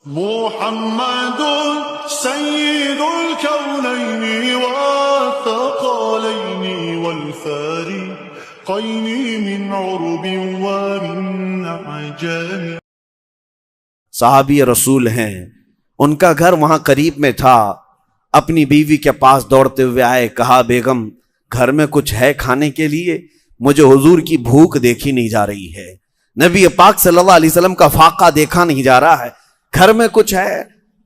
محمد سيد الكونين والثقلين والفارقين من عرب ومن عجم. صحابی رسول ہیں، ان کا گھر وہاں قریب میں تھا. اپنی بیوی کے پاس دوڑتے ہوئے آئے، کہا بیگم گھر میں کچھ ہے کھانے کے لیے؟ مجھے حضور کی بھوک دیکھی نہیں جا رہی ہے، نبی پاک صلی اللہ علیہ وسلم کا فاقہ دیکھا نہیں جا رہا ہے، گھر میں کچھ ہے؟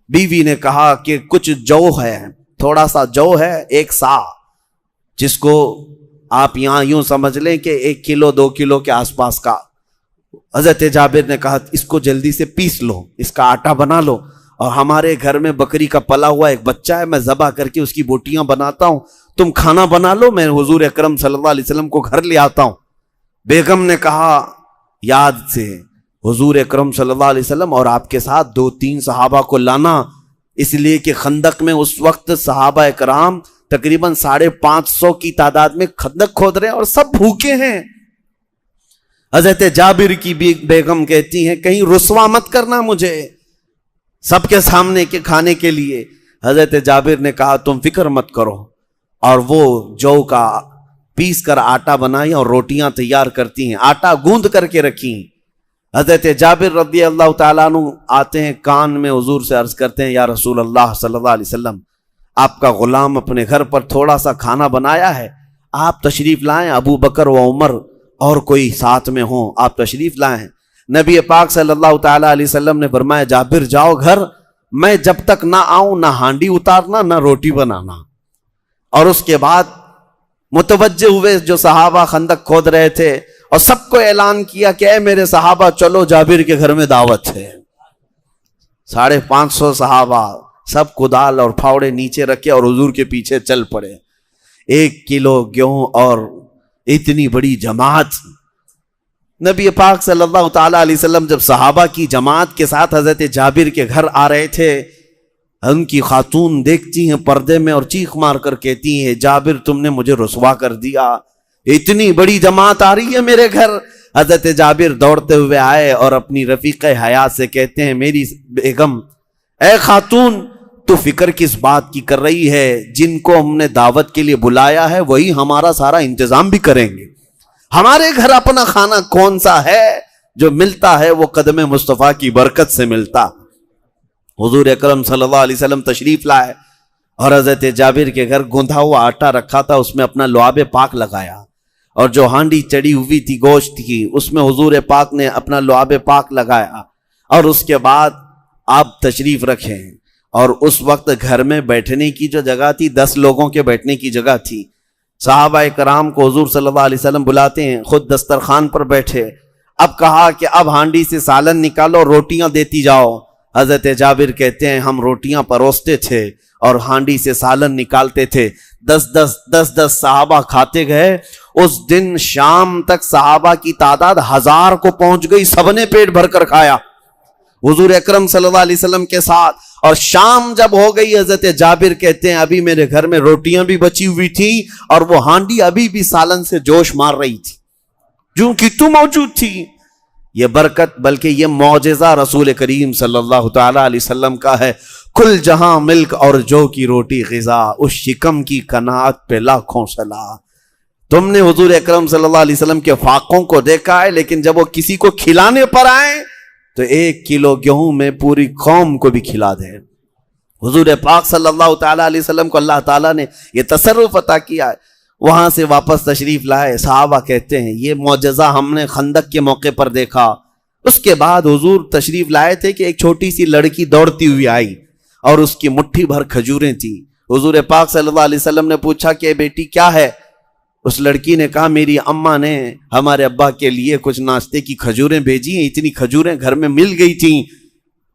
بیوی نے کہا کہ کچھ جو ہے، تھوڑا سا جو ہے، ایک سا، جس کو آپ یہاں یوں سمجھ لیں کہ 1 کلو 2 کلو کے آس پاس کا. حضرت جابر نے کہا اس کو جلدی سے پیس لو، اس کا آٹا بنا لو، اور ہمارے گھر میں بکری کا پلا ہوا ایک بچہ ہے، میں ذبح کر کے اس کی بوٹیاں بناتا ہوں، تم کھانا بنا لو، میں حضور اکرم صلی اللہ علیہ وسلم کو گھر لے آتا ہوں. بیگم نے کہا یاد سے حضور اکرم صلی اللہ علیہ وسلم اور آپ کے ساتھ 2-3 صحابہ کو لانا، اس لیے کہ خندق میں اس وقت صحابہ اکرام تقریباً 550 کی تعداد میں خندق کھود رہے ہیں اور سب بھوکے ہیں. حضرت جابر کی بیگم کہتی ہیں کہیں رسوا مت کرنا مجھے سب کے سامنے کے کھانے کے لیے. حضرت جابر نے کہا تم فکر مت کرو، اور وہ جو کا پیس کر آٹا بنائی اور روٹیاں تیار کرتی ہیں، آٹا گوندھ کر کے رکھی. حضرت جابر رضی اللہ تعالیٰ عنہ آتے ہیں، کان میں حضور سے عرض کرتے ہیں یا رسول اللہ صلی اللہ علیہ وسلم، آپ کا غلام اپنے گھر پر تھوڑا سا کھانا بنایا ہے، آپ تشریف لائیں، ابو بکر و عمر اور کوئی ساتھ میں ہوں، آپ تشریف لائیں. نبی پاک صلی اللہ تعالیٰ علیہ وسلم نے فرمایا جابر جاؤ گھر، میں جب تک نہ آؤں نہ ہانڈی اتارنا نہ روٹی بنانا. اور اس کے بعد متوجہ ہوئے جو صحابہ خندق کھود رہے تھے اور سب کو اعلان کیا کہ اے میرے صحابہ چلو جابر کے گھر میں دعوت ہے. 550 صحابہ سب کدال اور پھاوڑے نیچے رکھے اور حضور کے پیچھے چل پڑے. 1 کلو گیہوں اور اتنی بڑی جماعت. نبی پاک صلی اللہ تعالیٰ علیہ وسلم جب صحابہ کی جماعت کے ساتھ حضرت جابر کے گھر آ رہے تھے، ان کی خاتون دیکھتی ہیں پردے میں اور چیخ مار کر کہتی ہیں جابر تم نے مجھے رسوا کر دیا، اتنی بڑی جماعت آ رہی ہے میرے گھر. حضرت جابر دوڑتے ہوئے آئے اور اپنی رفیق حیات سے کہتے ہیں میری بیگم، اے خاتون تو فکر کس بات کی کر رہی ہے، جن کو ہم نے دعوت کے لیے بلایا ہے وہی ہمارا سارا انتظام بھی کریں گے. ہمارے گھر اپنا کھانا کون سا ہے؟ جو ملتا ہے وہ قدم مصطفیٰ کی برکت سے ملتا. حضور اکرم صلی اللہ علیہ وسلم تشریف لائے اور حضرت جابر کے گھر گوندھا ہوا آٹا رکھا تھا، اس میں اپنا لعاب پاک لگایا، اور جو ہانڈی چڑی ہوئی تھی گوشت کی اس میں حضور پاک نے اپنا لعاب پاک لگایا. اور اس کے بعد آپ تشریف رکھیں، اور اس وقت گھر میں بیٹھنے کی جو جگہ تھی 10 لوگوں کے بیٹھنے کی جگہ تھی. صحابہ کرام کو حضور صلی اللہ علیہ وسلم بلاتے ہیں، خود دسترخوان پر بیٹھے. اب کہا کہ اب ہانڈی سے سالن نکالو، روٹیاں دیتی جاؤ. حضرت جابر کہتے ہیں ہم روٹیاں پروستے تھے اور ہانڈی سے سالن نکالتے تھے. 10 صحابہ کھاتے گئے. اس دن شام تک صحابہ کی تعداد 1000 کو پہنچ گئی، سب نے پیٹ بھر کر کھایا حضور اکرم صلی اللہ علیہ وسلم کے ساتھ. اور شام جب ہو گئی حضرت جابر کہتے ہیں ابھی میرے گھر میں روٹیاں بھی بچی ہوئی تھی اور وہ ہانڈی ابھی بھی سالن سے جوش مار رہی تھی، جو کہ تو موجود تھی. یہ برکت بلکہ یہ معجزہ رسول کریم صلی اللہ تعالی علیہ وسلم کا ہے. کل جہاں ملک اور جو کی روٹی غذا، اس شکم کی قناعت پہ لاکھوں صلاح. تم نے حضور اکرم صلی اللہ علیہ وسلم کے فاقوں کو دیکھا ہے، لیکن جب وہ کسی کو کھلانے پر آئے تو 1 کلو گیہوں میں پوری قوم کو بھی کھلا دیں. حضور پاک صلی اللہ تعالیٰ علیہ وسلم کو اللہ تعالیٰ نے یہ تصرف عطا کیا ہے. وہاں سے واپس تشریف لائے. صحابہ کہتے ہیں یہ معجزہ ہم نے خندق کے موقع پر دیکھا. اس کے بعد حضور تشریف لائے تھے کہ ایک چھوٹی سی لڑکی دوڑتی ہوئی آئی اور اس کی مٹھی بھر کھجوریں تھیں. حضور پاک صلی اللہ علیہ وسلم نے پوچھا کہ بیٹی کیا ہے؟ اس لڑکی نے کہا میری اماں نے ہمارے ابا کے لیے کچھ ناشتے کی کھجوریں بھیجی ہیں، اتنی کھجوریں گھر میں مل گئی تھیں،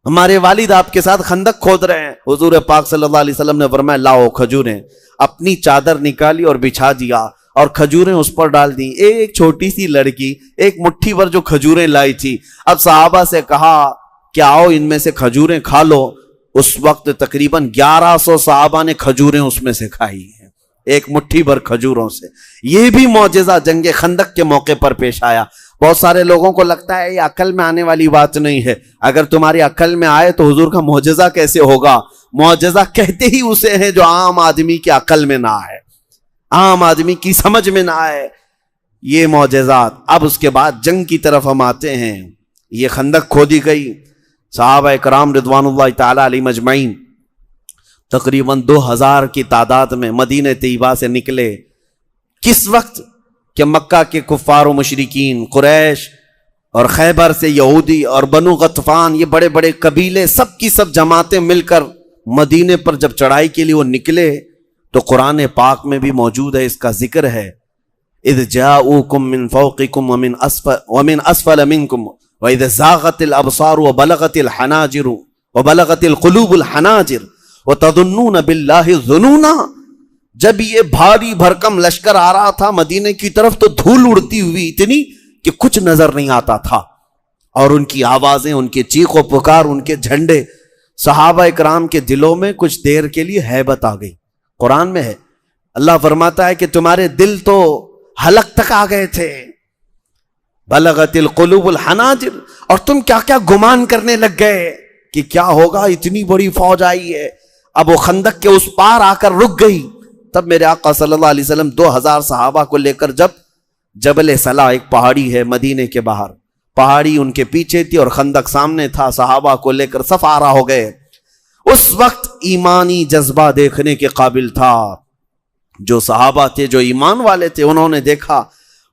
ہمارے والد آپ کے ساتھ خندق کھود رہے ہیں. حضور پاک صلی اللہ علیہ وسلم نے فرمایا لاؤ کھجوریں. اپنی چادر نکالی اور بچھا دیا اور کھجوریں اس پر ڈال دی. ایک چھوٹی سی لڑکی ایک مٹھی بھر جو کھجوریں لائی تھی. اب صحابہ سے کہا کہ آؤ ان میں سے کھجوریں کھا لو. اس وقت تقریباً 1100 صحابہ نے کھجوریں اس میں سے کھائی ہیں، ایک مٹھی بھر کھجوروں سے. یہ بھی معجزہ جنگ خندق کے موقع پر پیش آیا. بہت سارے لوگوں کو لگتا ہے یہ عقل میں آنے والی بات نہیں ہے، اگر تمہاری عقل میں آئے تو حضور کا معجزہ کیسے ہوگا؟ معجزہ کہتے ہی اسے ہیں جو عام آدمی کی عقل میں نہ آئے، عام آدمی کی سمجھ میں نہ آئے، یہ معجزات۔ اب اس کے بعد جنگ کی طرف ہم آتے ہیں۔ یہ خندق کھودی گئی، صحابہ کرام رضوان اللہ تعالی علیہم اجمعین تقریباً 2000 کی تعداد میں مدینہ طیبہ سے نکلے۔ کس وقت کہ مکہ کے کفار و مشرکین، قریش اور خیبر سے یہودی اور بنو غطفان، یہ بڑے بڑے قبیلے، سب کی سب جماعتیں مل کر مدینے پر جب چڑھائی کے لیے وہ نکلے تو قرآن پاک میں بھی موجود ہے، اس کا ذکر ہے، اذ جاؤکم من فوقکم ومن اسفل منکم وَإِذَا زَاغَتِ الْأَبْصَارُ وَبَلَغَتِ الْحَنَاجِرُ وَبَلَغَتِ الْقُلُوبُ الْحَنَاجِرُ وَتَظُنُّونَ بِاللَّهِ الظُّنُونَ۔ جب یہ بھاری بھرکم لشکر آ رہا تھا مدینے کی طرف تو دھول اڑتی ہوئی اتنی کہ کچھ نظر نہیں آتا تھا، اور ان کی آوازیں، ان کے چیخ و پکار، ان کے جھنڈے، صحابہ اکرام کے دلوں میں کچھ دیر کے لیے ہیبت آ گئی۔ قرآن میں ہے، اللہ فرماتا ہے کہ تمہارے دل تو حلق تک آ گئے تھے، بلغت القلوب الحناجر، اور تم کیا کیا گمان کرنے لگ گئے کہ کیا ہوگا، اتنی بڑی فوج آئی ہے۔ اب وہ خندق کے اس پار آ کر رک گئی۔ تب میرے آقا صلی اللہ علیہ وسلم 2000 صحابہ کو لے کر جب جبل صلاح، ایک پہاڑی ہے مدینے کے باہر، پہاڑی ان کے پیچھے تھی اور خندق سامنے تھا، صحابہ کو لے کر صف آرا ہو گئے۔ اس وقت ایمانی جذبہ دیکھنے کے قابل تھا۔ جو صحابہ تھے، جو ایمان والے تھے، انہوں نے دیکھا،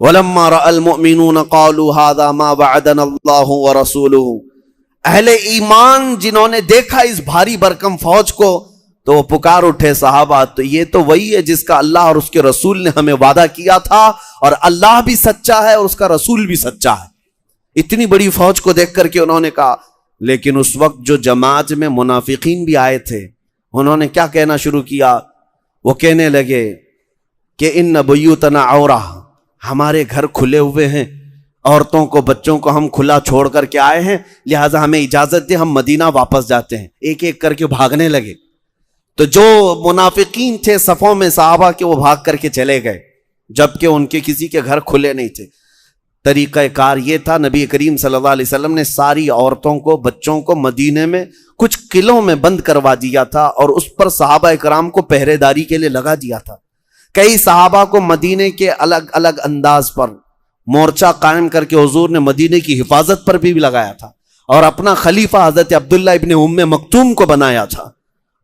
وَلَمَّا رَأَى الْمُؤْمِنُونَ قَالُوا هَذَا مَا وَعَدَنَا اللَّهُ وَرَسُولُهُ۔ اہل ایمان جنہوں نے دیکھا اس بھاری بھرکم فوج کو تو وہ پکار اٹھے، صحابہ تو یہ تو وہی ہے جس کا اللہ اور اس کے رسول نے ہمیں وعدہ کیا تھا، اور اللہ بھی سچا ہے اور اس کا رسول بھی سچا ہے۔ اتنی بڑی فوج کو دیکھ کر کے انہوں نے کہا، لیکن اس وقت جو جماعت میں منافقین بھی آئے تھے، انہوں نے کیا کہنا شروع کیا؟ وہ کہنے لگے کہ ان بیوتنا عورہ، ہمارے گھر کھلے ہوئے ہیں، عورتوں کو بچوں کو ہم کھلا چھوڑ کر کے آئے ہیں، لہٰذا ہمیں اجازت دے، ہم مدینہ واپس جاتے ہیں۔ ایک ایک کر کے بھاگنے لگے۔ تو جو منافقین تھے صفوں میں صحابہ کے، وہ بھاگ کر کے چلے گئے، جبکہ ان کے کسی کے گھر کھلے نہیں تھے۔ طریقہ کار یہ تھا، نبی کریم صلی اللہ علیہ وسلم نے ساری عورتوں کو، بچوں کو مدینے میں کچھ قلعوں میں بند کروا دیا تھا، اور اس پر صحابہ کرام کو پہرے داری کے لیے لگا دیا تھا۔ کئی صحابہ کو مدینے کے الگ الگ انداز پر مورچہ قائم کر کے حضور نے مدینے کی حفاظت پر بھی لگایا تھا، اور اپنا خلیفہ حضرت عبداللہ ابن ام مکتوم کو بنایا تھا۔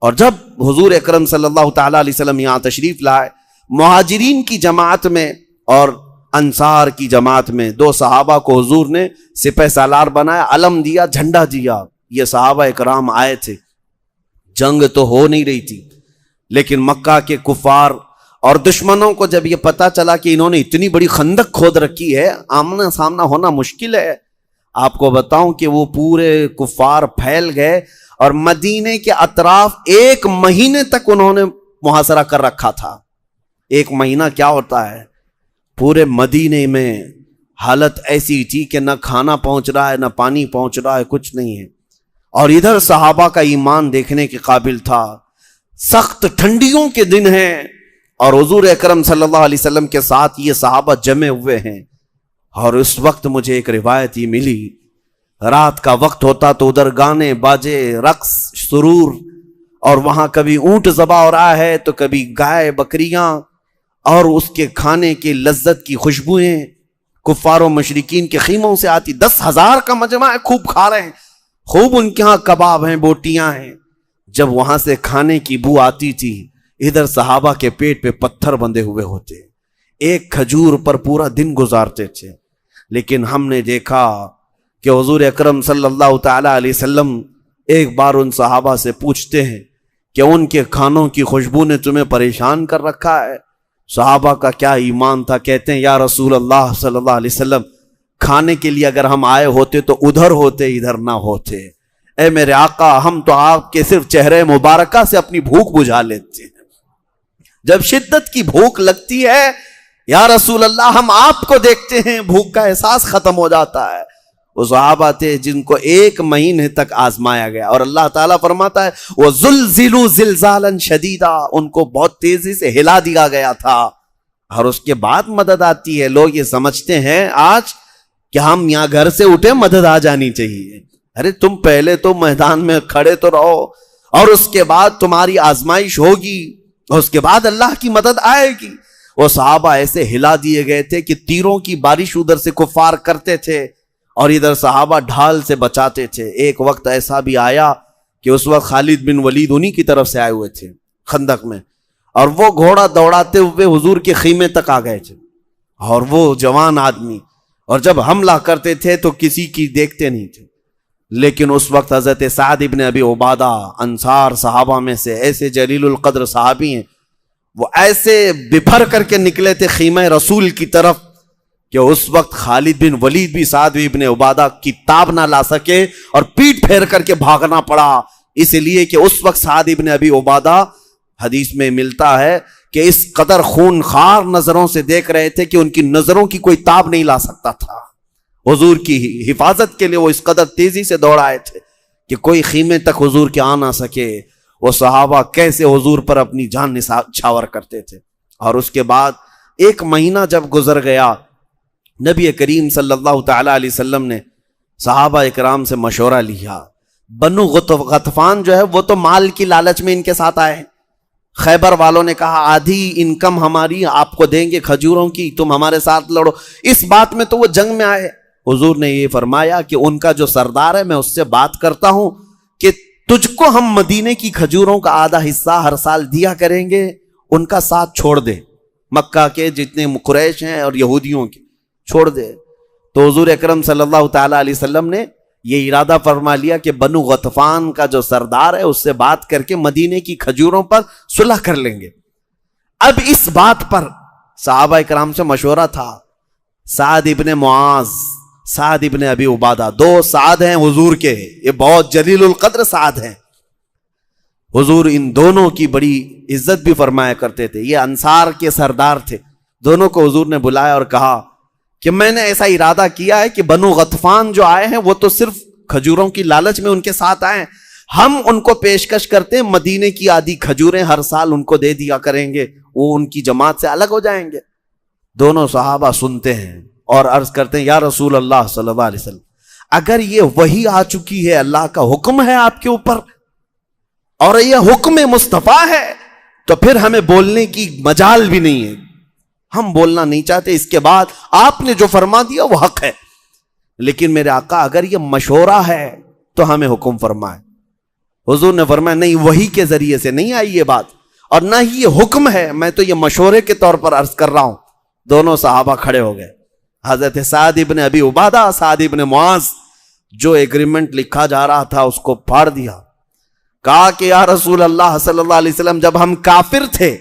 اور جب حضور اکرم صلی اللہ تعالی علیہ وسلم یہاں تشریف لائے، مہاجرین کی جماعت میں اور انصار کی جماعت میں 2 صحابہ کو حضور نے سپہ سالار بنایا، علم دیا، جھنڈا دیا۔ یہ صحابہ اکرام آئے تھے، جنگ تو ہو نہیں رہی تھی، لیکن مکہ کے کفار اور دشمنوں کو جب یہ پتا چلا کہ انہوں نے اتنی بڑی خندق کھود رکھی ہے، آمنا سامنا ہونا مشکل ہے۔ آپ کو بتاؤں کہ وہ پورے کفار پھیل گئے، اور مدینے کے اطراف 1 مہینے تک انہوں نے محاصرہ کر رکھا تھا۔ 1 مہینہ کیا ہوتا ہے؟ پورے مدینے میں حالت ایسی تھی کہ نہ کھانا پہنچ رہا ہے، نہ پانی پہنچ رہا ہے، کچھ نہیں ہے۔ اور ادھر صحابہ کا ایمان دیکھنے کے قابل تھا۔ سخت ٹھنڈیوں کے دن ہیں، اور حضور اکرم صلی اللہ علیہ وسلم کے ساتھ یہ صحابہ جمے ہوئے ہیں۔ اور اس وقت مجھے ایک روایت یہ ملی، رات کا وقت ہوتا تو ادھر گانے باجے، رقص، سرور، اور وہاں کبھی اونٹ ذبح ہو رہا ہے تو کبھی گائے بکریاں، اور اس کے کھانے کی لذت کی خوشبوئیں کفار و مشرکین کے خیموں سے آتی۔ 10,000 کا مجمع ہے، خوب کھا رہے ہیں، خوب ان کے ہاں کباب ہیں، بوٹیاں ہیں۔ جب وہاں سے کھانے کی بو آتی تھی، ادھر صحابہ کے پیٹ پہ پتھر بندھے ہوئے ہوتے، ایک کھجور پر پورا دن گزارتے تھے۔ لیکن ہم نے دیکھا کہ حضور اکرم صلی اللہ تعالی علیہ وسلم ایک بار ان صحابہ سے پوچھتے ہیں کہ ان کے کھانوں کی خوشبو نے تمہیں پریشان کر رکھا ہے؟ صحابہ کا کیا ایمان تھا، کہتے ہیں یا رسول اللہ صلی اللہ علیہ وسلم، کھانے کے لیے اگر ہم آئے ہوتے تو ادھر ہوتے، ادھر نہ ہوتے۔ اے میرے آقا، ہم تو آپ کے صرف چہرے مبارکہ سے اپنی بھوک بجھا لیتے ہیں، جب شدت کی بھوک لگتی ہے یا رسول اللہ ہم آپ کو دیکھتے ہیں، بھوک کا احساس ختم ہو جاتا ہے۔ وہ صحابہ تھے جن کو 1 مہینے تک آزمایا گیا، اور اللہ تعالیٰ فرماتا ہے وَزُلْزِلُوا زِلْزَالًا شَدِيدًا، ان کو بہت تیزی سے ہلا دیا گیا تھا۔ اور اس کے بعد مدد آتی ہے۔ لوگ یہ سمجھتے ہیں آج کہ ہم یہاں گھر سے اٹھے مدد آ جانی چاہیے. ارے تم پہلے تو میدان میں کھڑے تو رہو, اور اس کے بعد تمہاری آزمائش ہوگی, اور اس کے بعد اللہ کی مدد آئے گی. وہ صحابہ ایسے ہلا دیے گئے تھے کہ تیروں کی بارش ادھر سے کفار کرتے تھے اور ادھر صحابہ ڈھال سے بچاتے تھے. ایک وقت ایسا بھی آیا کہ اس وقت خالد بن ولید انہی کی طرف سے آئے ہوئے تھے خندق میں, اور وہ گھوڑا دوڑاتے ہوئے حضور کے خیمے تک آ گئے تھے, اور وہ جوان آدمی, اور جب حملہ کرتے تھے تو کسی کی دیکھتے نہیں تھے. لیکن اس وقت حضرت سعد ابن ابی عبادہ انصار صحابہ میں سے ایسے جلیل القدر صحابی ہیں, وہ ایسے بپھر کر کے نکلے تھے خیمہ رسول کی طرف کہ اس وقت خالد بن ولید بھی سعد ابن عبادہ کی تاب نہ لا سکے اور پیٹ پھیر کر کے بھاگنا پڑا, اس لیے کہ اس وقت سعد ابن ابی عبادہ حدیث میں ملتا ہے کہ اس قدر خون خار نظروں سے دیکھ رہے تھے کہ ان کی نظروں کی کوئی تاب نہیں لا سکتا تھا. حضور کی حفاظت کے لیے وہ اس قدر تیزی سے دوڑ آئے تھے کہ کوئی خیمے تک حضور کے آ نہ سکے. وہ صحابہ کیسے حضور پر اپنی جان نچھاور کرتے تھے. اور اس کے بعد 1 مہینہ جب گزر گیا, نبی کریم صلی اللہ تعالی علیہ وسلم نے صحابہ اکرام سے مشورہ لیا. بنو غطفان جو ہے وہ تو مال کی لالچ میں ان کے ساتھ آئے. خیبر والوں نے کہا آدھی انکم ہماری آپ کو دیں گے کھجوروں کی, تم ہمارے ساتھ لڑو. اس بات میں تو وہ جنگ میں آئے. حضور نے یہ فرمایا کہ ان کا جو سردار ہے میں اس سے بات کرتا ہوں کہ تجھ کو ہم مدینے کی کھجوروں کا آدھا حصہ ہر سال دیا کریں گے, ان کا ساتھ چھوڑ دے, مکہ کے جتنے قریش ہیں اور یہودیوں کے چھوڑ دے. تو حضور اکرم صلی اللہ تعالی علیہ وسلم نے یہ ارادہ فرما لیا کہ بنو غطفان کا جو سردار ہے اس سے بات کر کے مدینے کی کھجوروں پر صلح کر لیں گے. اب اس بات پر صحابہ اکرام سے مشورہ تھا. سعد ابن معاذ, سعد ابن ابی عبادہ, 2 سعد ہیں حضور کے, یہ بہت جلیل القدر سعد ہیں. حضور ان دونوں کی بڑی عزت بھی فرمایا کرتے تھے. یہ انصار کے سردار تھے. دونوں کو حضور نے بلایا اور کہا کہ میں نے ایسا ارادہ کیا ہے کہ بنو غطفان جو آئے ہیں وہ تو صرف کھجوروں کی لالچ میں ان کے ساتھ آئے ہیں, ہم ان کو پیشکش کرتے ہیں مدینے کی آدھی کھجوریں ہر سال ان کو دے دیا کریں گے, وہ ان کی جماعت سے الگ ہو جائیں گے. دونوں صحابہ سنتے ہیں اور عرض کرتے ہیں یا رسول اللہ صلی اللہ علیہ وسلم, اگر یہ وحی آ چکی ہے, اللہ کا حکم ہے آپ کے اوپر اور یہ حکم مصطفیٰ ہے, تو پھر ہمیں بولنے کی مجال بھی نہیں ہے, ہم بولنا نہیں چاہتے. اس کے بعد آپ نے جو فرما دیا وہ حق ہے, لیکن میرے آقا اگر یہ مشورہ ہے تو ہمیں حکم فرمائے. حضور نے فرمایا نہیں, وحی کے ذریعے سے نہیں آئی یہ بات, اور نہ ہی یہ حکم ہے, میں تو یہ مشورے کے طور پر عرض کر رہا ہوں. دونوں صحابہ کھڑے ہو گئے. حضرت سعد ابن ابی عبادہ, سعد ابن معاذ, جو ایگریمنٹ لکھا جا رہا تھا اس کو پھاڑ دیا. کہا کہ یا رسول اللہ صلی اللہ علیہ وسلم, جب ہم کافر تھے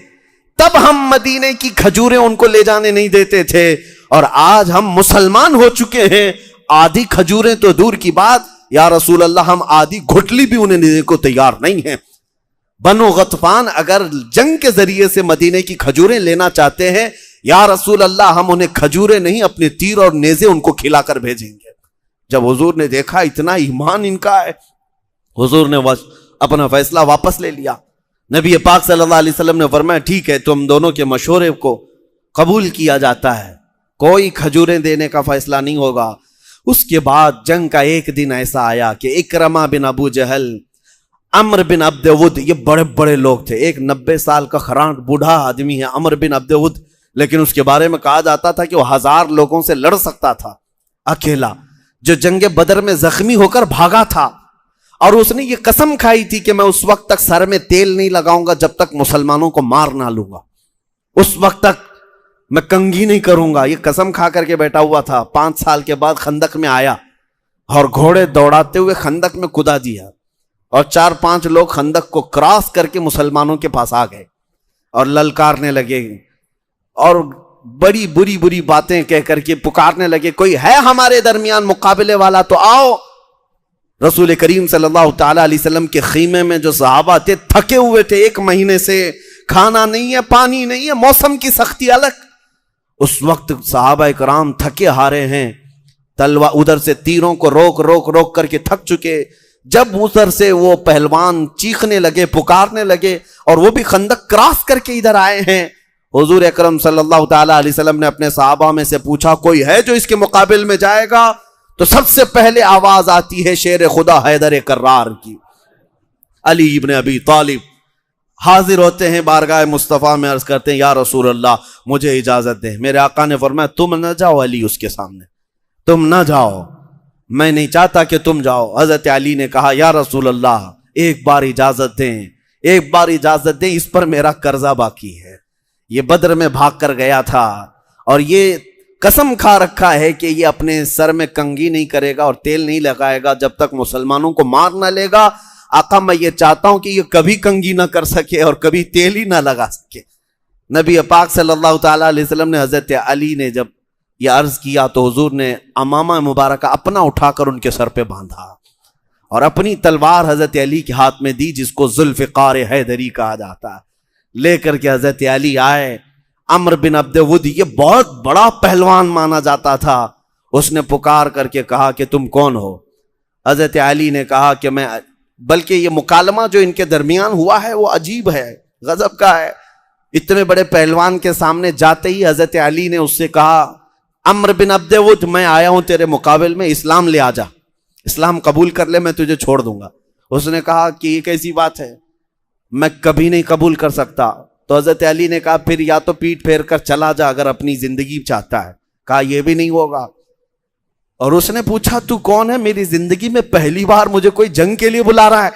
تب ہم مدینے کی کھجوریں ان کو لے جانے نہیں دیتے تھے, اور آج ہم مسلمان ہو چکے ہیں, آدھی کھجوریں تو دور کی بات, یا رسول اللہ ہم آدھی گھٹلی بھی انہیں دینے کو تیار نہیں ہیں. بنو غطفان اگر جنگ کے ذریعے سے مدینے کی کھجوریں لینا چاہتے ہیں, یا رسول اللہ ہم انہیں کھجوریں نہیں اپنے تیر اور نیزے ان کو کھلا کر بھیجیں گے. جب حضور نے دیکھا اتنا ایمان ان کا ہے, حضور نے اپنا فیصلہ واپس لے لیا. نبی پاک صلی اللہ علیہ وسلم نے فرمایا ٹھیک ہے, تم دونوں کے مشورے کو قبول کیا جاتا ہے, کوئی کھجوریں دینے کا فیصلہ نہیں ہوگا. اس کے بعد جنگ کا ایک دن ایسا آیا کہ اکرمہ بن ابو جہل, عمر بن عبد ود, یہ بڑے بڑے لوگ تھے. ایک 90 سال کا خراٹ بوڑھا آدمی ہے عمر بن عبد ود, لیکن اس کے بارے میں کہا جاتا تھا کہ وہ 1000 لوگوں سے لڑ سکتا تھا اکیلا, جو جنگ بدر میں زخمی ہو کر بھاگا تھا, اور اس نے یہ قسم کھائی تھی کہ میں اس وقت تک سر میں تیل نہیں لگاؤں گا جب تک مسلمانوں کو مار نہ لوں گا, اس وقت تک میں کنگھی نہیں کروں گا. یہ قسم کھا کر کے بیٹھا ہوا تھا. 5 سال کے بعد خندق میں آیا اور گھوڑے دوڑاتے ہوئے خندق میں کدا دیا, اور 4-5 لوگ خندق کو کراس کر کے مسلمانوں کے پاس آ گئے اور للکارنے لگے اور بڑی بری بری باتیں کہہ کر کے پکارنے لگے, کوئی ہے ہمارے درمیان مقابلے والا تو آؤ. رسول کریم صلی اللہ تعالی علیہ وسلم کے خیمے میں جو صحابہ تھے تھکے ہوئے تھے, 1 مہینے سے کھانا نہیں ہے, پانی نہیں ہے, موسم کی سختی الگ. اس وقت صحابہ کرام تھکے ہارے ہیں, تلوار ادھر سے تیروں کو روک روک روک کر کے تھک چکے. جب ادھر سے وہ پہلوان چیخنے لگے, پکارنے لگے, اور وہ بھی خندق کراس کر کے ادھر آئے ہیں, حضور اکرم صلی اللہ تعالی علیہ وسلم نے اپنے صحابہ میں سے پوچھا کوئی ہے جو اس کے مقابل میں جائے گا؟ تو سب سے پہلے آواز آتی ہے شیر خدا حیدر کرار کی۔ علی ابن ابی طالب حاضر ہوتے ہیں بارگاہ مصطفیٰ میں، عرض کرتے ہیں یا رسول اللہ مجھے اجازت دیں۔ میرے آقا نے فرمایا تم نہ جاؤ علی اس کے سامنے، تم نہ جاؤ، میں نہیں چاہتا کہ تم جاؤ۔ حضرت علی نے کہا یا رسول اللہ ایک بار اجازت دیں، ایک بار اجازت دیں، اس پر میرا قرضہ باقی ہے۔ یہ بدر میں بھاگ کر گیا تھا اور یہ قسم کھا رکھا ہے کہ یہ اپنے سر میں کنگھی نہیں کرے گا اور تیل نہیں لگائے گا جب تک مسلمانوں کو مار نہ لے گا۔ آقا میں یہ چاہتا ہوں کہ یہ کبھی کنگھی نہ کر سکے اور کبھی تیل ہی نہ لگا سکے۔ نبی پاک صلی اللہ تعالیٰ علیہ وسلم نے حضرت علی نے جب یہ عرض کیا تو حضور نے امامہ مبارکہ اپنا اٹھا کر ان کے سر پہ باندھا اور اپنی تلوار حضرت علی کے ہاتھ میں دی، جس کو ذوالفقار حیدری کہا جاتا ہے، لے کر کے حضرت علی آئے۔ عمرو بن عبد ود یہ بہت بڑا پہلوان مانا جاتا تھا، اس نے پکار کر کے کہا کہ تم کون ہو؟ حضرت علی نے کہا کہ میں، بلکہ یہ مکالمہ جو ان کے درمیان ہوا ہے وہ عجیب ہے، غضب کا ہے۔ اتنے بڑے پہلوان کے سامنے جاتے ہی حضرت علی نے اس سے کہا عمرو بن عبد ود میں آیا ہوں تیرے مقابل میں، اسلام لے آ جا، اسلام قبول کر لے، میں تجھے چھوڑ دوں گا۔ اس نے کہا کہ یہ کیسی بات ہے، میں کبھی نہیں قبول کر سکتا۔ تو حضرت علی نے کہا پھر یا تو پیٹ پھیر کر چلا جا اگر اپنی زندگی چاہتا ہے۔ کہا یہ بھی نہیں ہوگا۔ اور اس نے پوچھا تو کون ہے؟ میری زندگی میں پہلی بار مجھے کوئی جنگ کے لیے بلا رہا ہے۔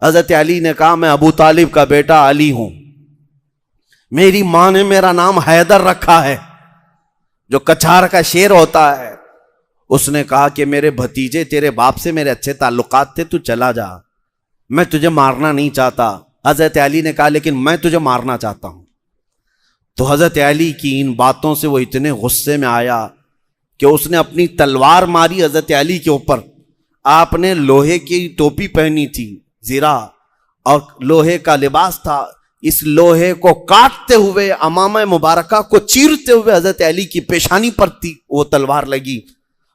حضرت علی نے کہا میں ابو طالب کا بیٹا علی ہوں، میری ماں نے میرا نام حیدر رکھا ہے، جو کچھار کا شیر ہوتا ہے۔ اس نے کہا کہ میرے بھتیجے تیرے باپ سے میرے اچھے تعلقات تھے، تو چلا جا، میں تجھے مارنا نہیں چاہتا۔ حضرت علی نے کہا لیکن میں تجھے مارنا چاہتا ہوں۔ تو حضرت علی کی ان باتوں سے وہ اتنے غصے میں آیا کہ اس نے اپنی تلوار ماری حضرت علی کے اوپر۔ آپ نے لوہے کی ٹوپی پہنی تھی، زرہ، اور لوہے کا لباس تھا، اس لوہے کو کاٹتے ہوئے امامہ مبارکہ کو چیرتے ہوئے حضرت علی کی پیشانی پر تھی وہ تلوار لگی،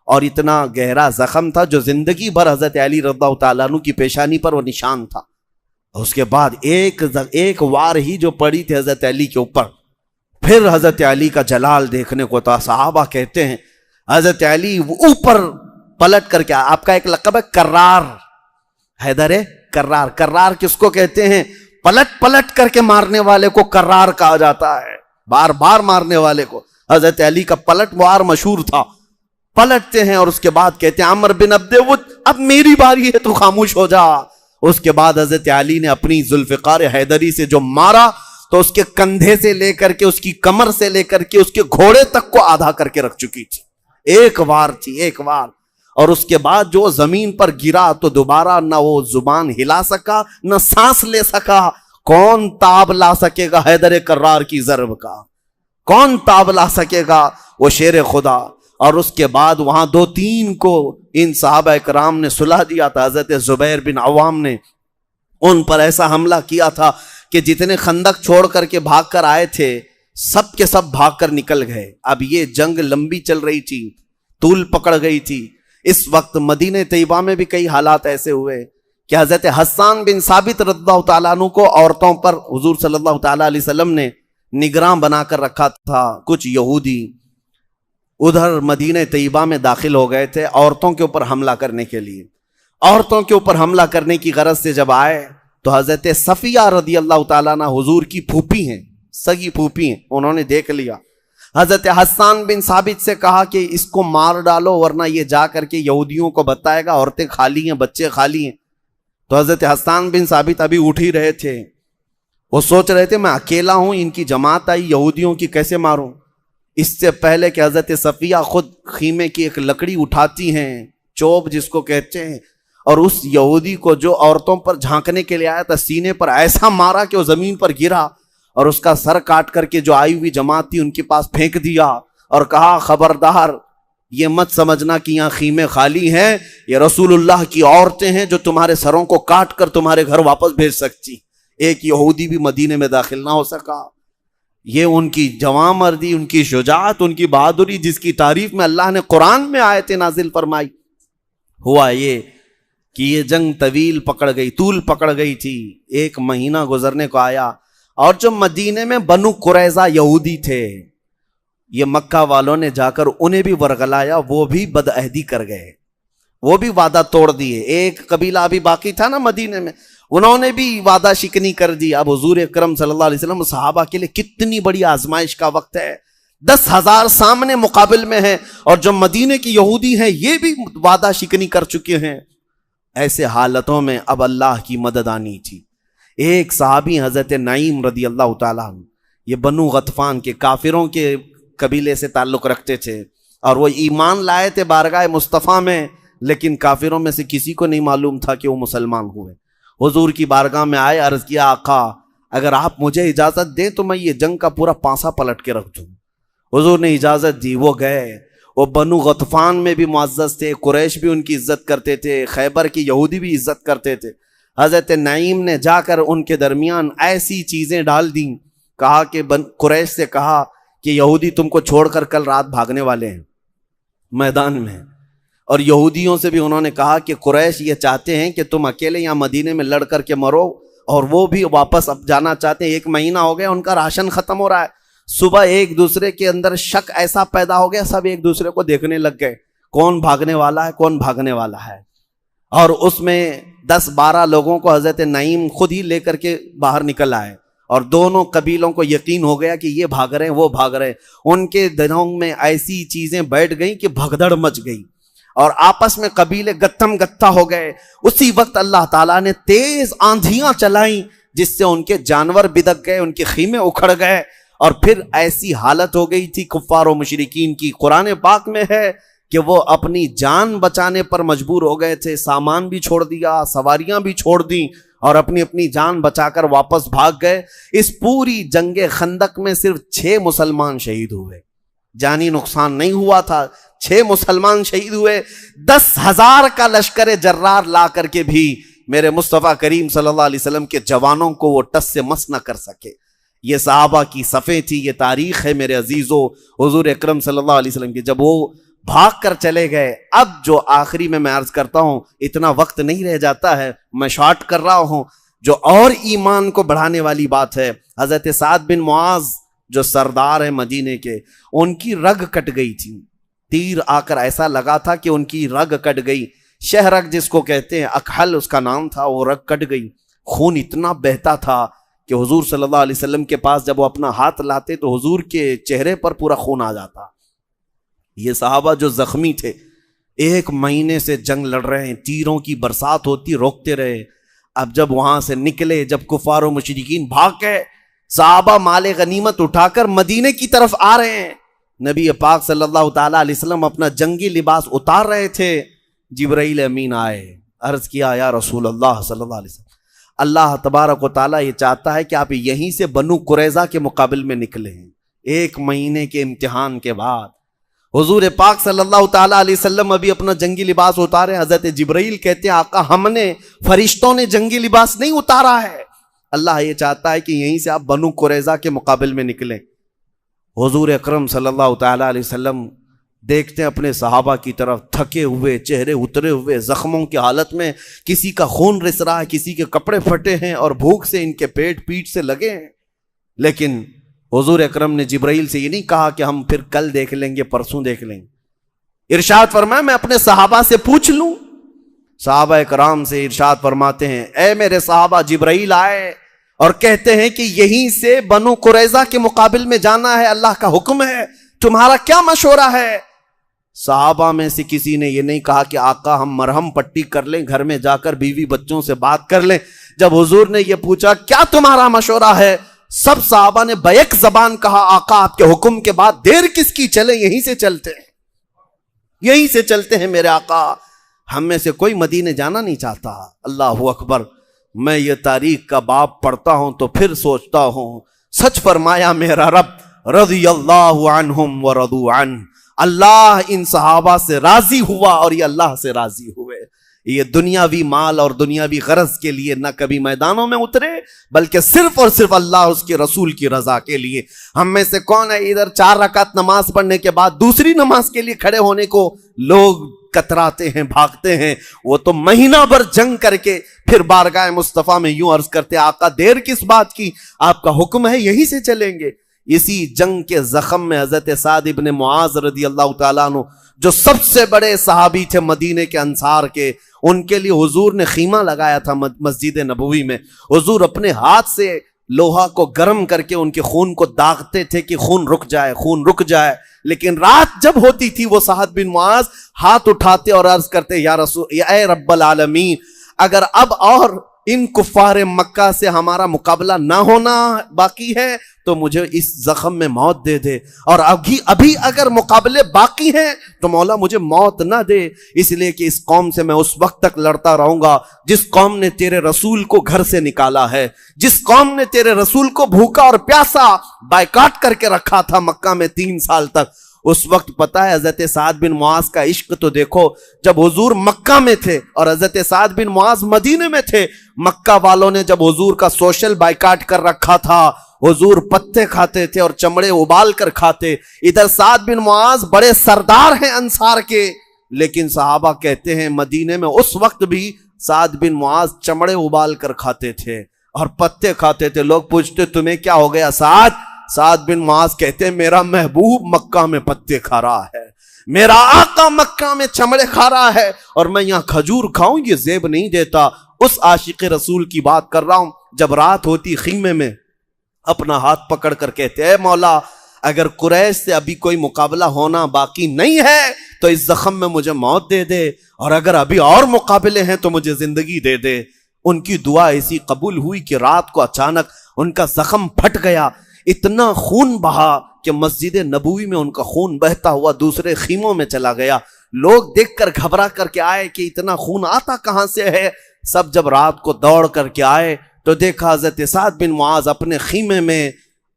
اور اتنا گہرا زخم تھا جو زندگی بھر حضرت علی رضی اللہ تعالیٰ عنہ کی پیشانی پر وہ نشان تھا۔ اس کے بعد ایک وار ہی جو پڑی تھی حضرت علی کے اوپر، پھر حضرت علی کا جلال دیکھنے کو تھا۔ صحابہ کہتے ہیں حضرت علی اوپر پلٹ کر کے، آپ کا ایک لقب ہے کرار، حیدر کرار۔ کرار کس کو کہتے ہیں؟ پلٹ پلٹ کر کے مارنے والے کو کرار کہا جاتا ہے، بار بار مارنے والے کو۔ حضرت علی کا پلٹ وار مشہور تھا۔ پلٹتے ہیں اور اس کے بعد کہتے ہیں عمرو بن عبد ود اب میری باری ہے تو خاموش ہو جا۔ اس کے بعد حضرت علی نے اپنی ذوالفقار حیدری سے جو مارا تو اس کے کندھے سے لے کر کے، اس کی کمر سے لے کر کے، اس کے گھوڑے تک کو آدھا کر کے رکھ چکی تھی۔ ایک وار تھی، ایک وار۔ اور اس کے بعد جو زمین پر گرا تو دوبارہ نہ وہ زبان ہلا سکا نہ سانس لے سکا۔ کون تاب لا سکے گا حیدر کرار کی ضرب کا؟ کون تاب لا سکے گا؟ وہ شیر خدا۔ اور اس کے بعد وہاں 2-3 کو ان صحابہ کرام نے سلا دیا تھا۔ حضرت زبیر بن عوام نے ان پر ایسا حملہ کیا تھا کہ جتنے خندق چھوڑ کر کے بھاگ کر آئے تھے سب کے سب بھاگ کر نکل گئے۔ اب یہ جنگ لمبی چل رہی تھی، طول پکڑ گئی تھی۔ اس وقت مدینہ طیبہ میں بھی کئی حالات ایسے ہوئے کہ حضرت حسان بن ثابت رضی اللہ تعالیٰ عنہ کو عورتوں پر حضور صلی اللہ تعالیٰ علیہ وسلم نے نگراں بنا کر رکھا تھا۔ کچھ یہودی ادھر مدینہ طیبہ میں داخل ہو گئے تھے عورتوں کے اوپر حملہ کرنے کے لیے۔ عورتوں کے اوپر حملہ کرنے کی غرض سے جب آئے تو حضرت صفیہ رضی اللہ تعالیٰ عنہ حضور کی پھوپھی ہیں، سگی پھوپھی ہیں، انہوں نے دیکھ لیا۔ حضرت حسان بن ثابت سے کہا کہ اس کو مار ڈالو ورنہ یہ جا کر کے یہودیوں کو بتائے گا عورتیں خالی ہیں، بچے خالی ہیں۔ تو حضرت حسان بن ثابت ابھی اٹھ ہی رہے تھے، وہ سوچ رہے تھے میں اکیلا ہوں، ان کی جماعت آئی یہودیوں کی، کیسے ماروں؟ اس سے پہلے کہ حضرت صفیہ خود خیمے کی ایک لکڑی اٹھاتی ہیں، چوب جس کو کہتے ہیں، اور اس یہودی کو جو عورتوں پر جھانکنے کے لیے آیا تھا سینے پر ایسا مارا کہ وہ زمین پر گرا، اور اس کا سر کاٹ کر کے جو آئی ہوئی جماعت تھی ان کے پاس پھینک دیا، اور کہا خبردار یہ مت سمجھنا کہ یہاں خیمے خالی ہیں، یہ رسول اللہ کی عورتیں ہیں جو تمہارے سروں کو کاٹ کر تمہارے گھر واپس بھیج سکتی۔ ایک یہودی بھی مدینے میں داخل نہ ہو سکا۔ یہ ان کی جواں مردی، ان کی شجاعت، ان کی بہادری، جس کی تعریف میں اللہ نے قرآن میں آیتیں نازل فرمائی۔ ہوا یہ کہ یہ جنگ طویل پکڑ گئی، طول پکڑ گئی تھی، 1 مہینہ گزرنے کو آیا۔ اور جو مدینے میں بنو قریظہ یہودی تھے، یہ مکہ والوں نے جا کر انہیں بھی ورغلایا، وہ بھی بدعہدی کر گئے، وہ بھی وعدہ توڑ دیے۔ ایک قبیلہ ابھی باقی تھا نا مدینے میں، انہوں نے بھی وعدہ شکنی کر دی۔ اب حضور اکرم صلی اللہ علیہ وسلم صحابہ کے لیے کتنی بڑی آزمائش کا وقت ہے، 10,000 سامنے مقابل میں ہیں، اور جو مدینے کی یہودی ہیں یہ بھی وعدہ شکنی کر چکے ہیں۔ ایسے حالتوں میں اب اللہ کی مدد آنی تھی۔ ایک صحابی حضرت نعیم رضی اللہ تعالیٰ عنہ، یہ بنو غطفان کے کافروں کے قبیلے سے تعلق رکھتے تھے، اور وہ ایمان لائے تھے بارگاہ مصطفیٰ میں، لیکن کافروں میں سے کسی کو نہیں معلوم تھا کہ وہ مسلمان ہوئے۔ حضور کی بارگاہ میں آئے، عرض کیا آقا اگر آپ مجھے اجازت دیں تو میں یہ جنگ کا پورا پانسا پلٹ کے رکھ دوں۔ حضور نے اجازت دی، وہ گئے۔ وہ بنو غطفان میں بھی معزز تھے، قریش بھی ان کی عزت کرتے تھے، خیبر کی یہودی بھی عزت کرتے تھے۔ حضرت نعیم نے جا کر ان کے درمیان ایسی چیزیں ڈال دیں، کہا کہ قریش سے کہا کہ یہودی تم کو چھوڑ کر کل رات بھاگنے والے ہیں میدان میں، اور یہودیوں سے بھی انہوں نے کہا کہ قریش یہ چاہتے ہیں کہ تم اکیلے یہاں مدینے میں لڑ کر کے مرو، اور وہ بھی واپس اب جانا چاہتے ہیں۔ 1 مہینہ ہو گیا، ان کا راشن ختم ہو رہا ہے۔ صبح ایک دوسرے کے اندر شک ایسا پیدا ہو گیا، سب ایک دوسرے کو دیکھنے لگ گئے، کون بھاگنے والا ہے، کون بھاگنے والا ہے۔ اور اس میں 10-12 لوگوں کو حضرت نعیم خود ہی لے کر کے باہر نکل آئے، اور دونوں قبیلوں کو یقین ہو گیا کہ یہ بھاگ رہے ہیں، وہ بھاگ رہے ہیں۔ ان کے دلوں میں ایسی چیزیں بیٹھ گئیں کہ بھگدڑ مچ گئی، اور آپس میں قبیلے گتم گتہ ہو گئے۔ اسی وقت اللہ تعالیٰ نے تیز آندھیاں چلائیں، جس سے ان کے جانور بدک گئے، ان کے خیمے اکھڑ گئے، اور پھر ایسی حالت ہو گئی تھی کفار و مشرکین کی، قرآن پاک میں ہے کہ وہ اپنی جان بچانے پر مجبور ہو گئے تھے، سامان بھی چھوڑ دیا، سواریاں بھی چھوڑ دیں، اور اپنی اپنی جان بچا کر واپس بھاگ گئے۔ اس پوری جنگ خندق میں صرف 6 مسلمان شہید ہوئے، جانی نقصان نہیں ہوا تھا، 6 مسلمان شہید ہوئے۔ 10,000 کا لشکر جرار لا کر کے بھی میرے مصطفیٰ کریم صلی اللہ علیہ وسلم کے جوانوں کو وہ ٹس سے مس نہ کر سکے۔ یہ صحابہ کی صفیں تھی، یہ تاریخ ہے میرے عزیزو حضور اکرم صلی اللہ علیہ وسلم کی۔ جب وہ بھاگ کر چلے گئے، اب جو آخری میں عرض کرتا ہوں، اتنا وقت نہیں رہ جاتا ہے، میں شارٹ کر رہا ہوں، جو اور ایمان کو بڑھانے والی بات ہے، حضرت سعد بن معاذ جو سردار ہیں مدینے کے، ان کی رگ کٹ گئی تھی، تیر آ کر ایسا لگا تھا کہ ان کی رگ کٹ گئی، شہرگ جس کو کہتے ہیں، اکحل اس کا نام تھا، وہ رگ کٹ گئی، خون اتنا بہتا تھا کہ حضور صلی اللہ علیہ وسلم کے پاس جب وہ اپنا ہاتھ لاتے تو حضور کے چہرے پر پورا خون آ جاتا۔ یہ صحابہ جو زخمی تھے، 1 مہینے سے جنگ لڑ رہے ہیں، تیروں کی برسات ہوتی، روکتے رہے۔ اب جب وہاں سے نکلے، جب کفار و مشرکین بھاگ گئے، صحابہ مال غنیمت اٹھا کر مدینے کی طرف آ رہے ہیں، نبی پاک صلی اللہ تعالیٰ علیہ وسلم اپنا جنگی لباس اتار رہے تھے، جبرائیل امین آئے، عرض کیا یا رسول اللہ صلی اللہ علیہ وسلم، اللہ تبارک و تعالیٰ یہ چاہتا ہے کہ آپ یہیں سے بنو قریظہ کے مقابل میں نکلے ہیں۔ 1 مہینے کے امتحان کے بعد حضور پاک صلی اللہ تعالیٰ علیہ وسلم ابھی اپنا جنگی لباس اتارے، حضرت جبرائیل کہتے ہیں آقا ہم نے، فرشتوں نے جنگی لباس نہیں اتارا ہے، اللہ یہ چاہتا ہے کہ یہیں سے آپ بنو قریظہ کے مقابل میں نکلیں۔ حضور اکرم صلی اللہ تعالیٰ علیہ وسلم دیکھتے ہیں اپنے صحابہ کی طرف، تھکے ہوئے، چہرے اترے ہوئے، زخموں کی حالت میں، کسی کا خون رس رہا ہے، کسی کے کپڑے پھٹے ہیں، اور بھوک سے ان کے پیٹ سے لگے ہیں۔ لیکن حضور اکرم نے جبرائیل سے یہ نہیں کہا کہ ہم پھر کل دیکھ لیں گے، پرسوں دیکھ لیں گے، ارشاد فرمایا میں اپنے صحابہ سے پوچھ لوں۔ صحابہ کرام سے ارشاد فرماتے ہیں اے میرے صحابہ، جبرائیل آئے اور کہتے ہیں کہ یہیں سے بنو قریظہ کے مقابل میں جانا ہے، اللہ کا حکم ہے، تمہارا کیا مشورہ ہے؟ صحابہ میں سے کسی نے یہ نہیں کہا کہ آقا ہم مرہم پٹی کر لیں، گھر میں جا کر بیوی بچوں سے بات کر لیں۔ جب حضور نے یہ پوچھا کیا تمہارا مشورہ ہے، سب صحابہ نے بیک زبان کہا آقا آپ کے حکم کے بعد دیر کس کی، چلیں یہیں سے چلتے ہیں، یہیں سے چلتے ہیں میرے آقا، ہم میں سے کوئی مدینے جانا نہیں چاہتا۔ اللہ اکبر، میں یہ تاریخ کا باب پڑھتا ہوں تو پھر سوچتا ہوں سچ فرمایا میرا رب، رضی اللہ عنہم ورضوا عنہ، اللہ ان صحابہ سے راضی ہوا اور یہ اللہ سے راضی ہوئے۔ یہ دنیاوی مال اور دنیاوی غرض کے لیے نہ کبھی میدانوں میں اترے، بلکہ صرف اور صرف اللہ اس کے رسول کی رضا کے لیے۔ ہم میں سے کون ہے ادھر 4 رکعت نماز پڑھنے کے بعد دوسری نماز کے لیے کھڑے ہونے کو لوگ کتراتے ہیں، بھاگتے ہیں، وہ تو مہینہ بھر جنگ کر کے پھر بارگاہ مصطفیٰ میں یوں عرض کرتے آقا دیر کس بات کی، آپ کا حکم ہے یہیں سے چلیں گے۔ اسی جنگ کے زخم میں حضرت سعد ابن معاذ رضی اللہ تعالیٰ عنہ جو سب سے بڑے صحابی تھے مدینے کے انصار کے، ان کے لیے حضور نے خیمہ لگایا تھا مسجد نبوی میں۔ حضور اپنے ہاتھ سے لوہا کو گرم کر کے ان کے خون کو داغتے تھے کہ خون رک جائے، خون رک جائے، لیکن رات جب ہوتی تھی وہ سعد بن معاذ ہاتھ اٹھاتے اور عرض کرتے یا رسول، اے رب العالمین، اگر اب اور ان کفار مکہ سے ہمارا مقابلہ نہ ہونا باقی ہے تو مجھے اس زخم میں موت دے دے، اور ابھی اگر مقابلے باقی ہیں تو مولا مجھے موت نہ دے، اس لیے کہ اس قوم سے میں اس وقت تک لڑتا رہوں گا جس قوم نے تیرے رسول کو گھر سے نکالا ہے، جس قوم نے تیرے رسول کو بھوکا اور پیاسا بائیکاٹ کر کے رکھا تھا مکہ میں 3 سال تک۔ اس وقت پتہ ہے حضرت سعد بن معاذ کا عشق تو دیکھو، جب حضور مکہ میں تھے اور حضرت سعد بن معاذ مدینے میں تھے، مکہ والوں نے جب حضور کا سوشل بائیکاٹ کر رکھا تھا، حضور پتے کھاتے تھے اور چمڑے ابال کر کھاتے۔ ادھر سعد بن معاذ بڑے سردار ہیں انصار کے، لیکن صحابہ کہتے ہیں مدینے میں اس وقت بھی سعد بن معاذ چمڑے ابال کر کھاتے تھے اور پتے کھاتے تھے۔ لوگ پوچھتے تمہیں کیا ہو گیا سعد بن معاذ کہتے ہیں میرا محبوب مکہ میں پتے کھا رہا ہے، میرا آقا مکہ میں چمڑے کھا رہا ہے، اور میں یہاں کھجور کھاؤں یہ زیب نہیں دیتا۔ اس عاشق رسول کی بات کر رہا ہوں، جب رات ہوتی خیمے میں اپنا ہاتھ پکڑ کر کہتے اے مولا اگر قریش سے ابھی کوئی مقابلہ ہونا باقی نہیں ہے تو اس زخم میں مجھے موت دے دے، اور اگر ابھی اور مقابلے ہیں تو مجھے زندگی دے دے۔ ان کی دعا ایسی قبول ہوئی کہ رات کو اچانک ان کا زخم پھٹ گیا، اتنا خون بہا کہ مسجد نبوی میں ان کا خون بہتا ہوا دوسرے خیموں میں چلا گیا۔ لوگ دیکھ کر گھبرا کر کے آئے کہ اتنا خون آتا کہاں سے ہے۔ سب جب رات کو دوڑ کر کے آئے تو دیکھا حضرت سعد بن معاذ اپنے خیمے میں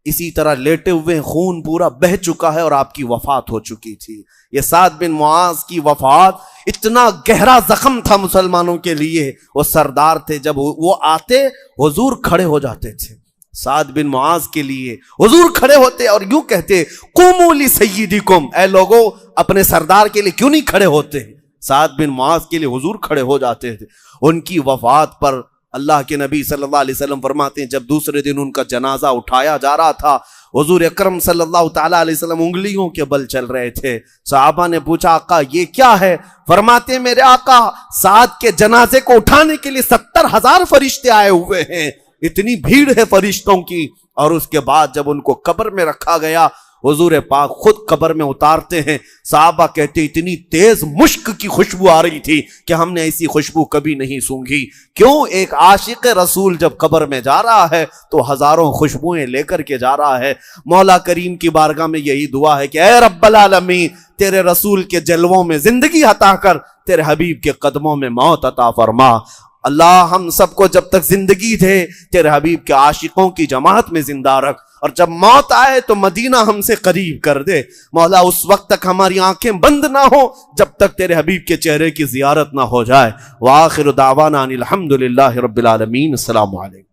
اسی طرح لیٹے ہوئے، خون پورا بہہ چکا ہے اور آپ کی وفات ہو چکی تھی۔ یہ سعد بن معاذ کی وفات اتنا گہرا زخم تھا مسلمانوں کے لیے۔ وہ سردار تھے، جب وہ آتے حضور کھڑے ہو جاتے تھے۔ سعد بن معاذ کے لیے حضور کھڑے ہوتے اور یوں کہتے قوموا لسیدکم، اے لوگو اپنے سردار کے لیے کیوں نہیں کھڑے ہوتے؟ سعد بن معاذ کے لیے حضور کھڑے ہو جاتے تھے۔ ان کی وفات پر اللہ کے نبی صلی اللہ علیہ وسلم فرماتے ہیں جب دوسرے دن ان کا جنازہ اٹھایا جا رہا تھا، حضور اکرم صلی اللہ تعالیٰ علیہ وسلم انگلیوں کے بل چل رہے تھے۔ صحابہ نے پوچھا آقا یہ کیا ہے؟ فرماتے ہیں میرے آقا سعد کے جنازے کو اٹھانے کے لیے 70,000 فرشتے آئے ہوئے ہیں، اتنی بھیڑ ہے فرشتوں کی۔ اور اس کے بعد جب ان کو قبر میں رکھا گیا، حضور پاک خود قبر میں اتارتے ہیں، صحابہ کہتے اتنی تیز مشک کی خوشبو آ رہی تھی کہ ہم نے ایسی خوشبو کبھی نہیں سونگھی۔ کیوں؟ ایک عاشق رسول جب قبر میں جا رہا ہے تو ہزاروں خوشبوئیں لے کر کے جا رہا ہے۔ مولا کریم کی بارگاہ میں یہی دعا ہے کہ اے رب العالمین تیرے رسول کے جلووں میں زندگی عطا کر، تیرے حبیب کے قدموں میں موت عطا فرما۔ اللہ ہم سب کو جب تک زندگی دے تیرے حبیب کے عاشقوں کی جماعت میں زندہ رکھ، اور جب موت آئے تو مدینہ ہم سے قریب کر دے۔ مولا اس وقت تک ہماری آنکھیں بند نہ ہو جب تک تیرے حبیب کے چہرے کی زیارت نہ ہو جائے۔ وآخر دعوانا ان الحمدللہ رب العالمین۔ السلام علیکم۔